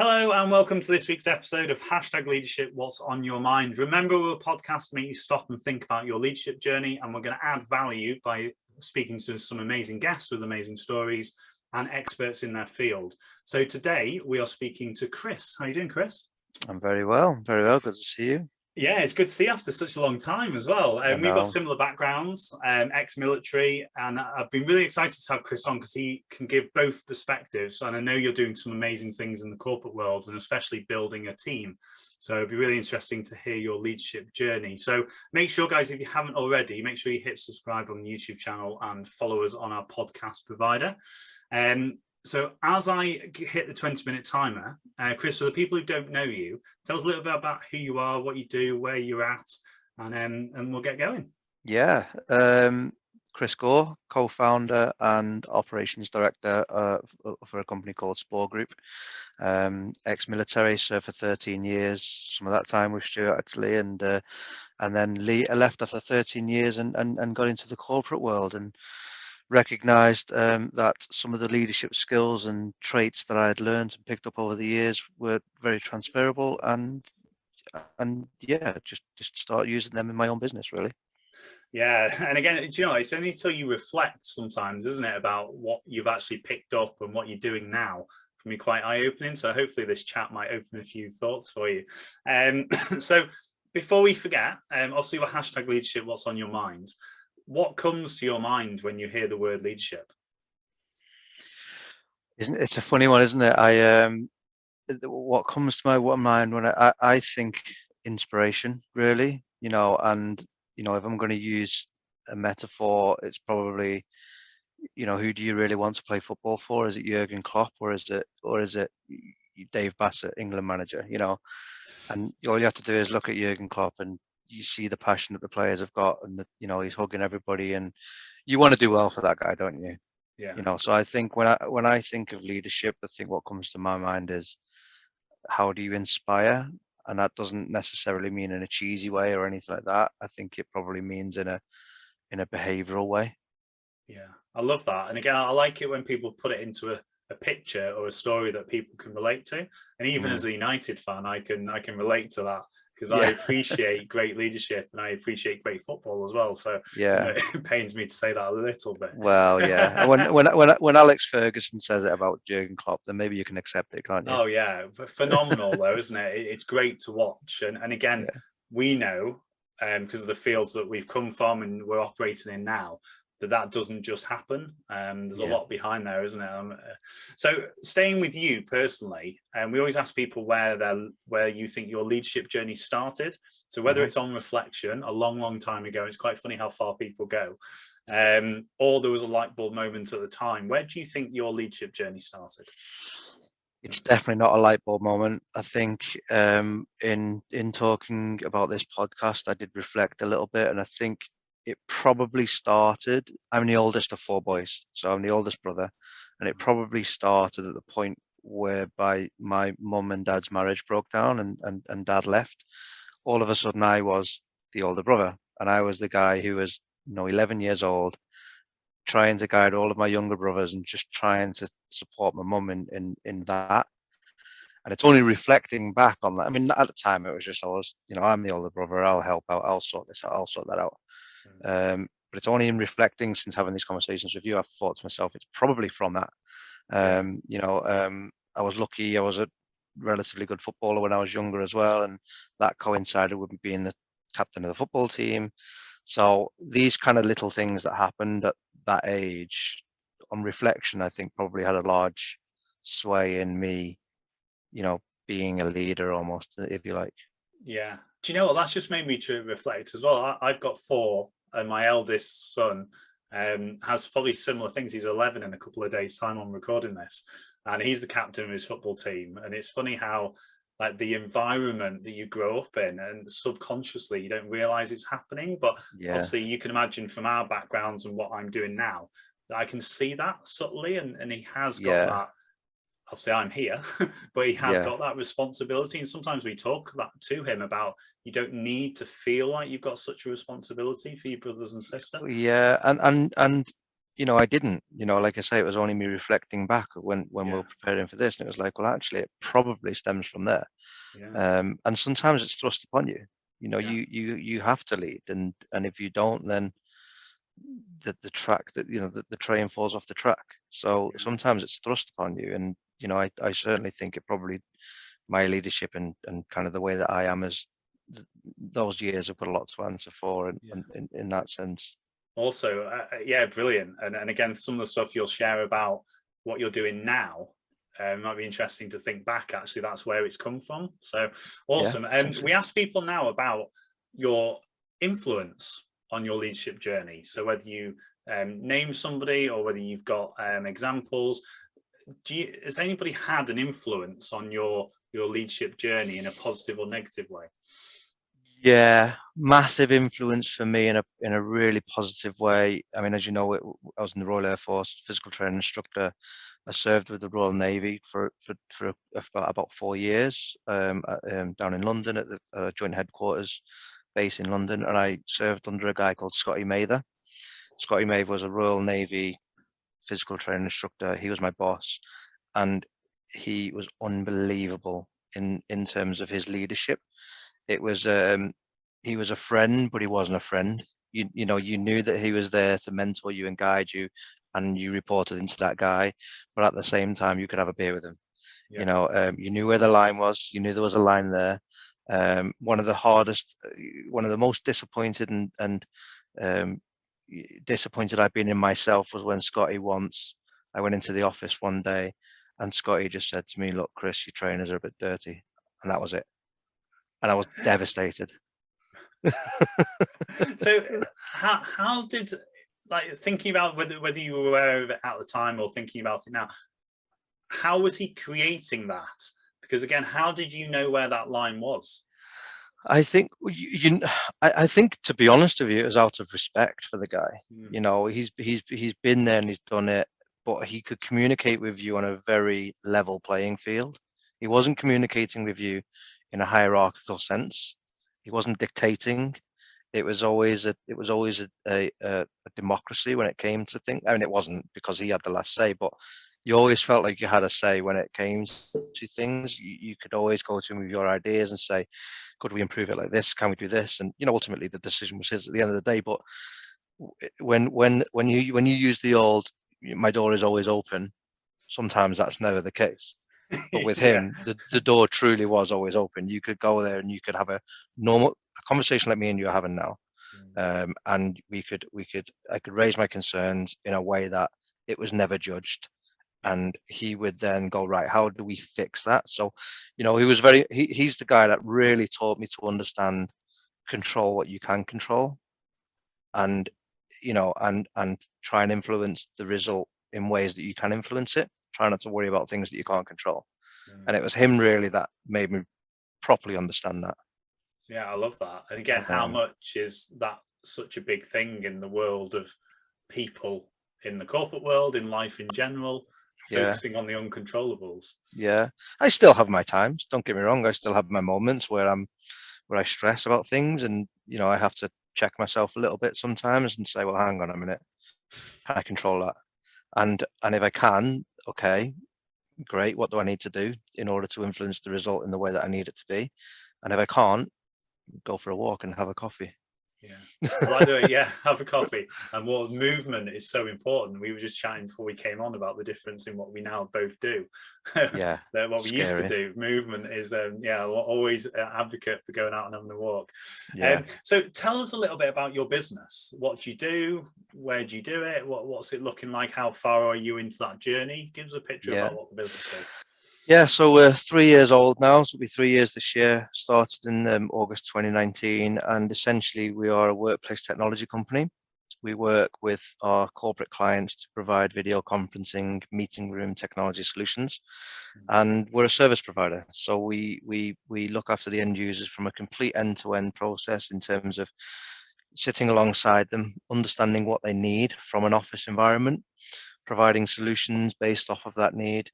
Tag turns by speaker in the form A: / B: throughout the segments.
A: Hello and welcome to this week's episode of #Leadership What's on Your Mind. Remember, we're a podcast to make you stop and think about your leadership journey, and we're going to add value by speaking to some amazing guests with amazing stories and experts in their field. So today we are speaking to Chris. How are you doing, Chris?
B: I'm very well. Good to see you.
A: Yeah, it's good to see you after such a long time as well. We've got similar backgrounds, ex-military, and I've been really excited to have Chris on because he can give both perspectives. And I know you're doing some amazing things in the corporate world and especially building a team. So it'd be really interesting to hear your leadership journey. So make sure, guys, if you haven't already, make sure you hit subscribe on the YouTube channel and follow us on our podcast provider. So as I hit the 20-minute timer, Chris, for the people who don't know you, tell us a little bit about who you are, what you do, where you're at, and we'll get going.
B: Yeah, Chris Gore, co-founder and operations director for a company called SPOR Group. Ex-military, served for 13 years, some of that time with Stuart actually, and then left after 13 years and got into the corporate world and recognized that some of the leadership skills and traits that I had learned and picked up over the years were very transferable, and yeah, just start using them in my own business, really.
A: Yeah, and again, do you know, it's only until you reflect sometimes, isn't it, about what you've actually picked up and what you're doing now, can be quite eye-opening. So hopefully this chat might open a few thoughts for you. So before we forget, obviously we're #Leadership What's on Your Mind. What comes to your mind when you hear the word leadership?
B: It's a funny one, isn't it? What comes to my mind when I think inspiration, really, and if I'm going to use a metaphor, it's probably, who do you really want to play football for? Is it Jurgen Klopp or is it Dave Bassett, England manager? And all you have to do is look at Jurgen Klopp and you see the passion that the players have got, and he's hugging everybody, and you want to do well for that guy, don't you?
A: Yeah.
B: So I think when I think of leadership, I think what comes to my mind is, how do you inspire? And that doesn't necessarily mean in a cheesy way or anything like that. I think it probably means in a behavioral way.
A: Yeah, I love that. And again, I like it when people put it into a picture or a story that people can relate to. And even as a United fan, I can relate to that, because I appreciate great leadership and I appreciate great football as well. So
B: yeah,
A: it pains me to say that a little bit.
B: Well, yeah. when Alex Ferguson says it about Jurgen Klopp, then maybe you can accept it, can't you?
A: Oh yeah, phenomenal though, isn't it? It's great to watch. And again, we know, because of the fields that we've come from and we're operating in now, that doesn't just happen. There's a lot behind there, isn't it? So staying with you personally, we always ask people where you think your leadership journey started. So whether it's on reflection a long time ago, it's quite funny how far people go, or there was a light bulb moment at the time. Where do you think your leadership journey started?
B: It's definitely not a light bulb moment. I think in talking about this podcast, I did reflect a little bit, and I think it probably started, I'm the oldest of 4 boys, so I'm the oldest brother, and it probably started at the point whereby my mum and dad's marriage broke down and dad left. All of a sudden I was the older brother, and I was the guy who was 11 years old, trying to guide all of my younger brothers and just trying to support my mum in that. And it's only reflecting back on that. I mean, at the time it was just, I'm the older brother, I'll help out, I'll sort this out, I'll sort that out. But it's only in reflecting since having these conversations with you, I've thought to myself, it's probably from that. I was lucky, I was a relatively good footballer when I was younger as well, and that coincided with me being the captain of the football team. So these kind of little things that happened at that age, on reflection, I think probably had a large sway in me, being a leader almost, if you like.
A: Yeah. Do you know what? That's just made me to reflect as well. I've got 4, and my eldest son has probably similar things. He's 11 in a couple of days' time on recording this, and he's the captain of his football team. And it's funny how, like, the environment that you grow up in, and subconsciously you don't realize it's happening. But obviously you can imagine from our backgrounds and what I'm doing now, that I can see that subtly, and he has got that. Obviously I'm here, but he has got that responsibility. And sometimes we talk that to him about, you don't need to feel like you've got such a responsibility for your brothers and sisters.
B: Yeah, and I didn't, like I say, it was only me reflecting back when we
A: Yeah,
B: were preparing for this, and it was like, well, actually, it probably stems from there.
A: yeah,
B: And sometimes it's thrust upon you.
A: yeah,
B: You have to lead, and if you don't, then the track that the train falls off the track. So
A: yeah.
B: sometimes it's thrust upon you, and I certainly think it probably my leadership and kind of the way that I am is those years have got a lot to answer for,
A: Yeah.
B: in that sense.
A: Also, yeah, brilliant. And again, some of the stuff you'll share about what you're doing now might be interesting to think back. Actually, that's where it's come from. So
B: Yeah,
A: awesome. And
B: potentially.
A: we ask people now about your influence on your leadership journey. So whether you name somebody or whether you've got examples, has anybody had an influence on your leadership journey in a positive or negative way?
B: Yeah, massive influence for me in a really positive way. I mean, as you know, I was in the Royal Air Force, physical training instructor. I served with the Royal Navy for about 4 years, down in London at the Joint Headquarters base in London, and I served under a guy called Scotty Mather. Scotty Mather was a Royal Navy physical training instructor. He was my boss, and he was unbelievable in terms of his leadership. It was he was a friend, but he wasn't a friend. You knew that he was there to mentor you and guide you, and you reported into that guy. But at the same time, you could have a beer with him.
A: Yeah,
B: You knew where the line was. You knew there was a line there. One of the hardest, one of the most disappointed and um, disappointed I've been in myself was when Scotty once, I went into the office one day, and Scotty just said to me, "Look, Chris, your trainers are a bit dirty," and that was it. And I was
A: yeah.
B: devastated.
A: So how did, like, thinking about whether you were aware of it at the time or thinking about it now, how was he creating that? Because again, how did you know where that line was?
B: I think I think, to be honest with you, it was out of respect for the guy.
A: Mm,
B: He's been there and he's done it, but he could communicate with you on a very level playing field. He
A: yeah,
B: wasn't communicating with you in a hierarchical sense. He wasn't dictating. It was always a democracy when it came to things. I mean, it wasn't because he had the last say, but you always felt like you had a say when it came to things. You could always go to him with your ideas and say, could we improve it like this? Can we do this? And ultimately the decision was his at the end of the day. But when you use the old, my door is always open, sometimes that's never the case. But with
A: yeah,
B: him, the door truly was always open. You could go there and you could have a conversation like me and you are having now,
A: mm,
B: and I could raise my concerns in a way that it was never judged,
A: yeah,
B: and he would then go, right, how do we fix that? So he's the guy that really taught me to understand, control what you can control, and and try and influence the result in ways that you can influence it. Try not to worry about things that you can't control.
A: mm.
B: And it was him really that made me properly understand that.
A: Yeah, I love that. And again, how
B: um,
A: much is that such a big thing in the world of people, in the corporate world, in life in general,
B: yeah,
A: focusing on the uncontrollables?
B: yeah, I still have my times, don't get me wrong. I still have my moments where I stress about things, and I have to check myself a little bit sometimes and say, well, hang on a minute, can I control that? And if I can, okay, great. What do I need to do in order to influence the result in the way that I need it to be? And if I can't, go for a walk and have a coffee.
A: Yeah. I like the way, yeah, have a coffee. And what movement is so important. We were just chatting before we came on about the difference in what we now both do.
B: Yeah,
A: That what we used to
B: scary.
A: do. Movement is, yeah, always an advocate for going out and having a walk.
B: Yeah.
A: So tell us a little bit about your business. What do you do? Where do you do it? What's it looking like? How far are you into that journey? Give us a picture
B: Yeah.
A: about what the business is.
B: Yeah, so we're 3 years old now. So it'll be 3 years this year. Started in August 2019, and essentially we are a workplace technology company. We work with our corporate clients to provide video conferencing, meeting room technology solutions, and we're a service provider. So we look after the end users from a complete end-to-end process in terms of sitting alongside them, understanding what they need from an office environment, providing solutions based off of that need,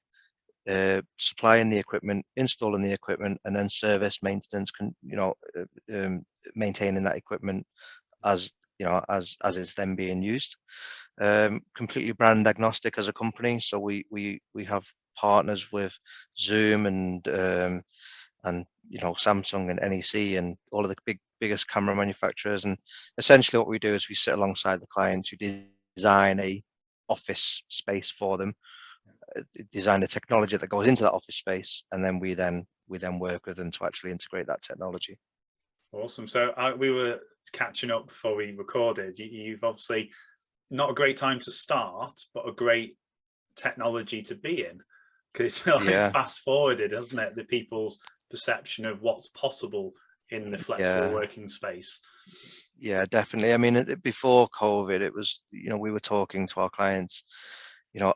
B: supplying the equipment, installing the equipment, and then service maintenance, maintaining that equipment as as it's then being used. completely brand agnostic as a company. So we have partners with Zoom and Samsung and NEC and all of the biggest camera manufacturers. And essentially what we do is we sit alongside the clients who design a office space for them, design the technology that goes into that office space, and then we work with them to actually integrate that technology.
A: Awesome. So we were catching up before we recorded. You've obviously not a great time to start, but a great technology to be in, because it's fast forwarded, hasn't it? The people's perception of what's possible in the flexible working space.
B: Yeah, definitely. I mean, before COVID, it was, we were talking to our clients,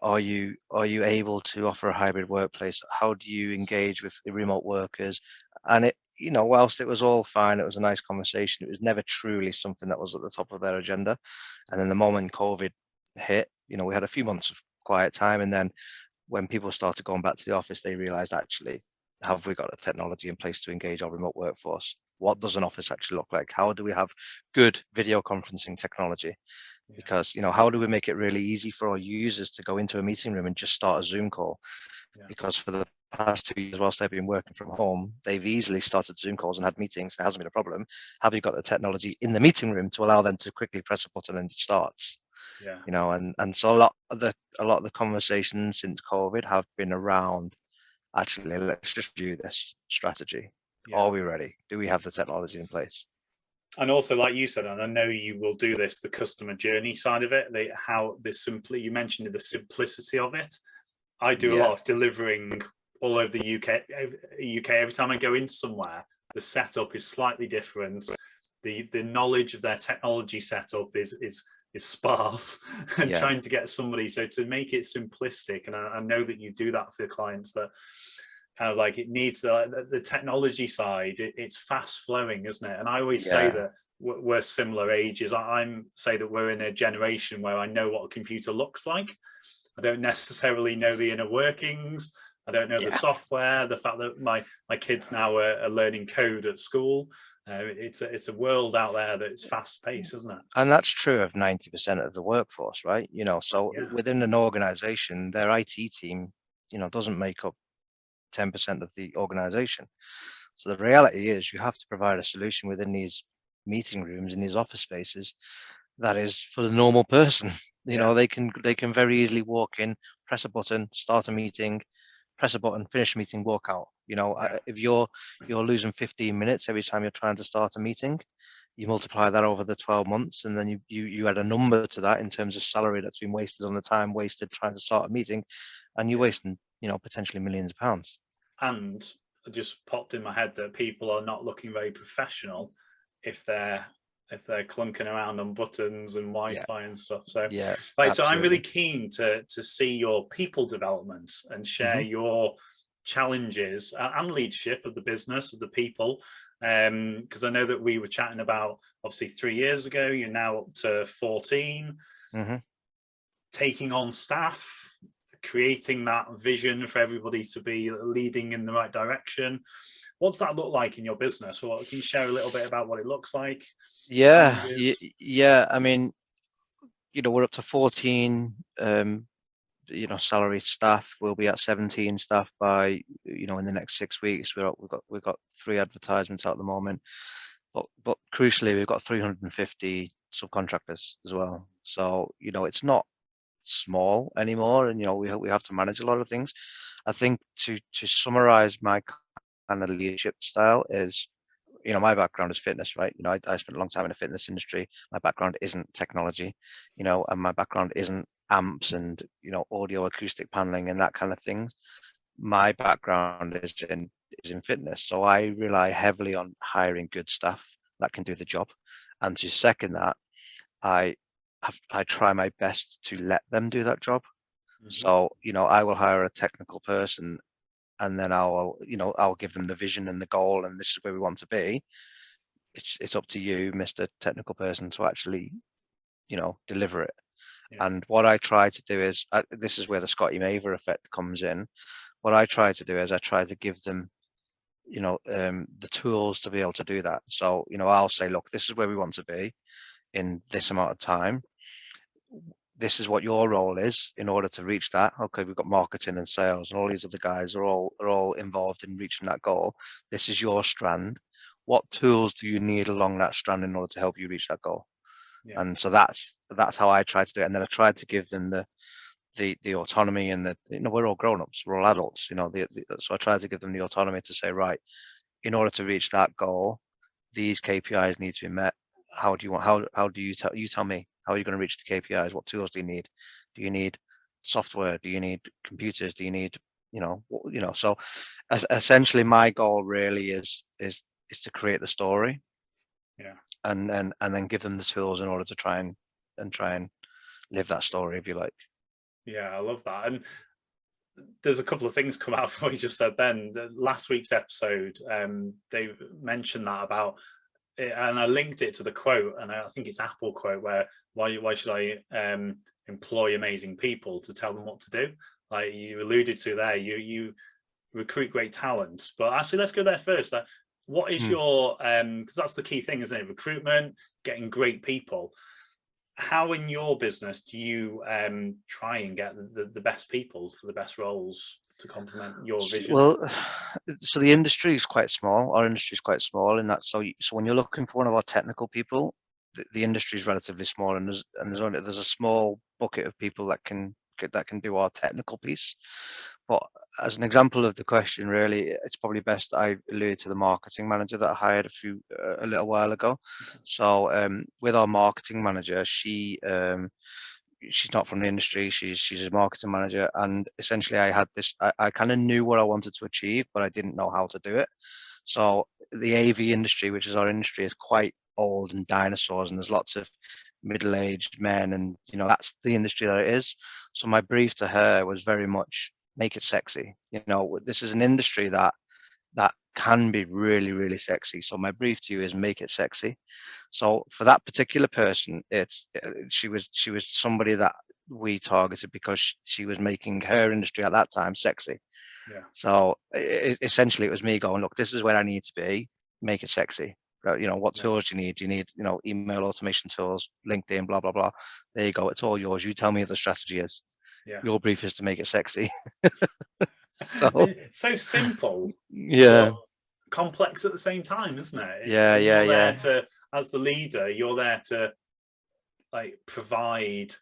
B: are you able to offer a hybrid workplace? How do you engage with the remote workers? And it, whilst it was all fine, it was a nice conversation, it was never truly something that was at the top of their agenda. And then the moment COVID hit, we had a few months of quiet time, and then when people started going back to the office, they realized, actually, have we got the technology in place to engage our remote workforce? What does an office actually look like? How do we have good video conferencing technology? Because, how do we make it really easy for our users to go into a meeting room and just start a Zoom call? Because for the past 2 years, whilst they've been working from home, they've easily started Zoom calls and had meetings. There hasn't been a problem. Have you got the technology in the meeting room to allow them to quickly press a button and it starts? And so a lot of the conversations since COVID have been around, actually, let's just review this strategy. Are we ready? Do we have the technology in place?
A: And also, like you said, and I know you will do this, the customer journey side of it, you mentioned the simplicity of it. I do a lot of delivering all over the UK. Every time I go in somewhere, the setup is slightly different. The knowledge of their technology setup is sparse, and trying to get somebody, so to make it simplistic, and I know that you do that for clients, that kind of like, it needs the technology side. It's fast flowing, isn't it? And I always say that we're similar ages. I'm say that we're in a generation where I know what a computer looks like. I don't necessarily know the inner workings. I don't know the software. The fact that my kids now are learning code at school. It's a world out there that's fast paced, isn't it?
B: And that's true of 90% of the workforce, right? So within an organization, their IT team, doesn't make up 10% of the organization. So the reality is, you have to provide a solution within these meeting rooms, in these office spaces, that is for the normal person. They can very easily walk in, press a button, start a meeting, press a button, finish a meeting, walk out. If you're losing 15 minutes every time you're trying to start a meeting, you multiply that over the 12 months, and then you add a number to that in terms of salary that's been wasted on the time wasted trying to start a meeting, and you're wasting, potentially millions of pounds.
A: And it just popped in my head that people are not looking very professional if they're clunking around on buttons and Wi-Fi and stuff. So so I'm really keen to see your people development and share your challenges and leadership of the business, of the people, because I know that we were chatting about, obviously 3 years ago, you're now up to 14, taking on staff, creating that vision for everybody to be leading in the right direction. What's that look like in your business? Or can you share a little bit about what it looks like?
B: I mean, we're up to 14 salaried staff. We'll be at 17 staff by in the next 6 weeks. We've got 3 advertisements out at the moment, but crucially, we've got 350 subcontractors as well. So it's not small anymore, and we have to manage a lot of things. I think to summarize my kind of leadership style is, my background is fitness, right? I spent a long time in the fitness industry. My background isn't technology, and my background isn't amps and audio acoustic paneling and that kind of thing. My background is in fitness, so I rely heavily on hiring good staff that can do the job. And to second that, I try my best to let them do that job. So I will hire a technical person, and then I'll give them the vision and the goal, and this is where we want to be. It's up to you, Mr. Technical Person, to actually deliver it. And what I try to do is, this is where the Scotty Maver effect comes in. What I try to do is I try to give them the tools to be able to do that. So I'll say, look, this is where we want to be in this amount of time. this is what your role is in order to reach that. Okay, we've got marketing and sales, and all these other guys are all involved in reaching that goal. This is your strand. What tools do you need along that strand in order to help you reach that goal?
A: Yeah.
B: And so that's how I tried to do it. And then I tried to give them the autonomy, and we're all grown-ups, we're all adults, so I tried to give them the autonomy to say, right, in order to reach that goal, these KPIs need to be met. How do you tell me, how are you going to reach the KPIs? What tools do you need? Do you need software? Do you need computers? Do you need, so essentially my goal really is to create the story.
A: Yeah.
B: And then give them the tools in order to try and live that story, if you like.
A: Yeah, I love that. And there's a couple of things come out from what you just said then. Last week's episode, they mentioned that about it, and I linked it to the quote, and I think it's Apple quote, where why should I employ amazing people to tell them what to do? Like you alluded to there, you recruit great talent. But actually, let's go there first. What is your because that's the key thing, isn't it? Recruitment, getting great people. How in your business do you try and get the best people for the best roles to complement your vision?
B: Well, so the industry is quite small. Our industry is quite small in that. So when you're looking for one of our technical people, the industry is relatively small, and there's a small bucket of people that can do our technical piece. But as an example of the question, really, it's probably best that I allude to the marketing manager that I hired a little while ago.
A: Okay.
B: So with our marketing manager, she's not from the industry. She's a marketing manager, and essentially I kind of knew what I wanted to achieve, but I didn't know how to do it. So the AV industry, which is our industry, is quite old and dinosaurs, and there's lots of middle-aged men, and that's the industry that it is. So my brief to her was very much make it sexy. This is an industry that can be really, really sexy. So my brief to you is make it sexy. So for that particular person, she was somebody that we targeted because she was making her industry at that time sexy.
A: Yeah.
B: So essentially, it was me going, look, this is where I need to be. Make it sexy. What tools do you need? Do you need, email automation tools, LinkedIn, blah blah blah. There you go. It's all yours. You tell me what the strategy is.
A: Yeah.
B: Your brief is to make it sexy. So
A: so simple,
B: yeah,
A: but complex at the same time, isn't it?
B: yeah.
A: You're there to, as the leader, you're there to like provide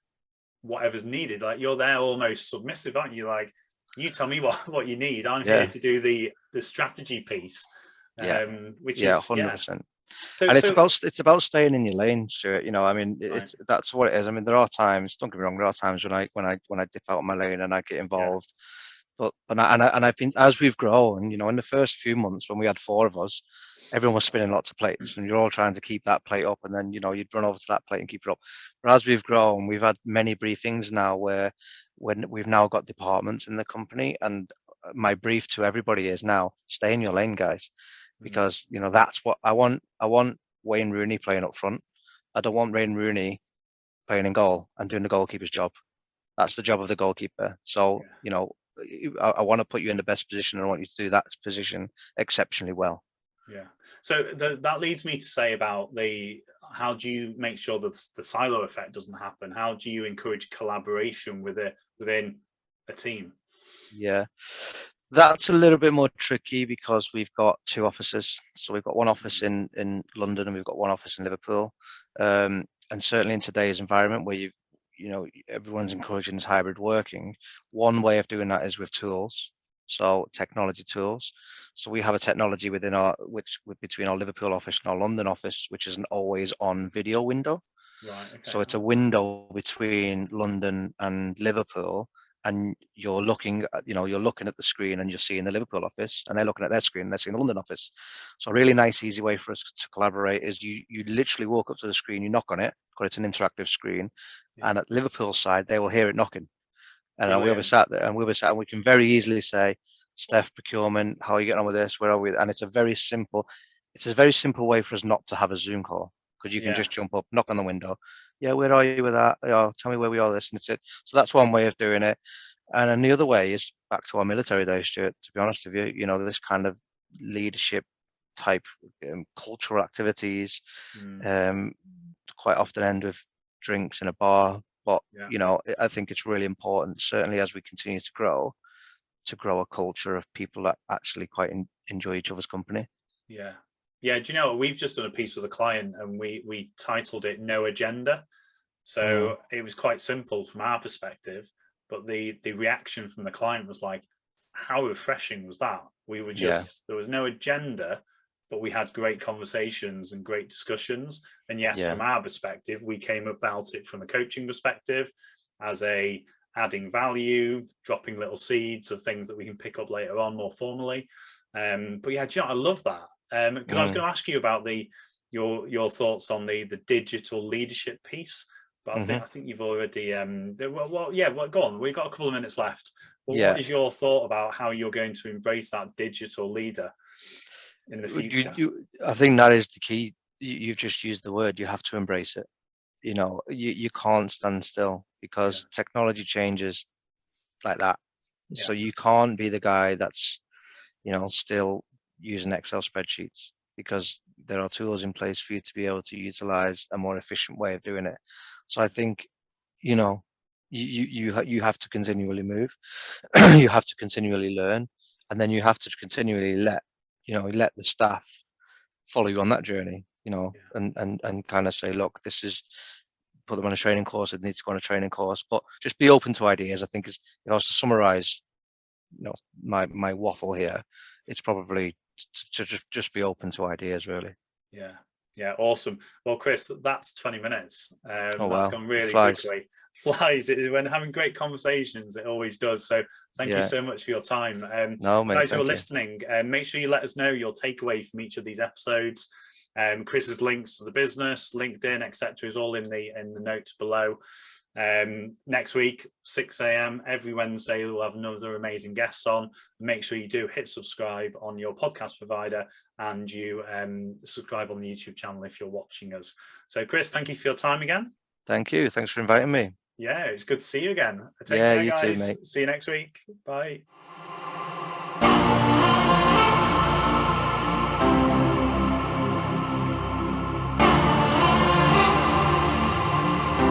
A: whatever's needed. Like you're there almost submissive, aren't you? Like you tell me what you need. I'm here to do the strategy piece. Which is
B: 100%.
A: So
B: and it's about staying in your lane, Stuart. I mean,
A: right.
B: that's what it is. I mean, there are times. Don't get me wrong. There are times when I dip out of my lane and I get involved. But I've been, as we've grown. In the first few months when we had 4 of us, everyone was spinning lots of plates, and you're all trying to keep that plate up, and then you'd run over to that plate and keep it up. But as we've grown, we've had many briefings now where when we've now got departments in the company, and my brief to everybody is now stay in your lane, guys, because that's what I want. I want Wayne Rooney playing up front. I don't want Wayne Rooney playing in goal and doing the goalkeeper's job. That's the job of the goalkeeper. So I want to put you in the best position, and I want you to do that position exceptionally well.
A: Yeah. So that leads me to say about how do you make sure that the silo effect doesn't happen? How do you encourage collaboration within a team?
B: Yeah, that's a little bit more tricky because we've got 2 offices. So we've got one office in London, and we've got one office in Liverpool. And certainly in today's environment where everyone's encouraging this hybrid working, one way of doing that is with tools. So technology tools. So we have a technology between our Liverpool office and our London office, which is an always on video window.
A: Right. Okay.
B: So it's a window between London and Liverpool, and you're looking at the screen, and you're seeing the Liverpool office, and they're looking at their screen and they're seeing the London office. So a really nice, easy way for us to collaborate is you literally walk up to the screen, you knock on it, because it's an interactive screen, and at Liverpool side, they will hear it knocking. And we'll be sat there, and we can very easily say, Steph, procurement, how are you getting on with this? Where are we? And it's a very simple way for us not to have a Zoom call, because you can just jump up, knock on the window. Yeah, where are you with that? Tell me where we are. This and it's it. So that's one way of doing it. And then the other way is back to our military days, Stuart. To be honest with you, this kind of leadership type cultural activities, quite often end with drinks in a bar, But
A: Yeah.
B: you know, I think it's really important, certainly as we continue to grow a culture of people that actually quite enjoy each other's company.
A: Yeah. Yeah. Do you know what? We've just done a piece with a client and we titled it No Agenda. So it was quite simple from our perspective, but the reaction from the client was like, how refreshing was that? We were just, there was no agenda, but we had great conversations and great discussions. And yes, from our perspective, we came about it from a coaching perspective as a adding value, dropping little seeds of things that we can pick up later on more formally. But yeah, do you know, I love that. Because I was going to ask you about your thoughts on the digital leadership piece. But I think you've already go on. We've got a couple of minutes left. But what is your thought about how you're going to embrace that digital leader in the future?
B: I think that is the key. You've just used the word. You have to embrace it. You know, you can't stand still because technology changes like that. So you can't be the guy that's, you know, still using Excel spreadsheets, because there are tools in place for you to be able to utilize a more efficient way of doing it. So I think, you know, you have to continually move, you have to continually learn, and then you have to continually let the staff follow you on that journey, you know, and kind of say, look, this is, put them on a training course, it needs to go on a training course, but just be open to ideas. I think is, if I was to summarize, you know, my waffle here, it's probably to just be open to ideas, really.
A: Yeah, awesome. Well, Chris, that's 20 minutes.
B: Oh
A: that's
B: wow,
A: gone really
B: flies.
A: quickly. Flies. When having great conversations, it always does. So thank you so much for your time.
B: No, mate,
A: guys who are listening, make sure you let us know your takeaway from each of these episodes. Chris's links to the business, LinkedIn, etc., is all in the notes below. Next week, 6 a.m. every Wednesday, we'll have another amazing guest on. Make sure you do hit subscribe on your podcast provider, and you subscribe on the YouTube channel if you're watching us. So Chris, thank you for your time again.
B: Thank you, thanks for inviting me.
A: Yeah, it's good to see you again. Take
B: care,
A: care,
B: you
A: guys.
B: too, mate.
A: See you next week. Bye.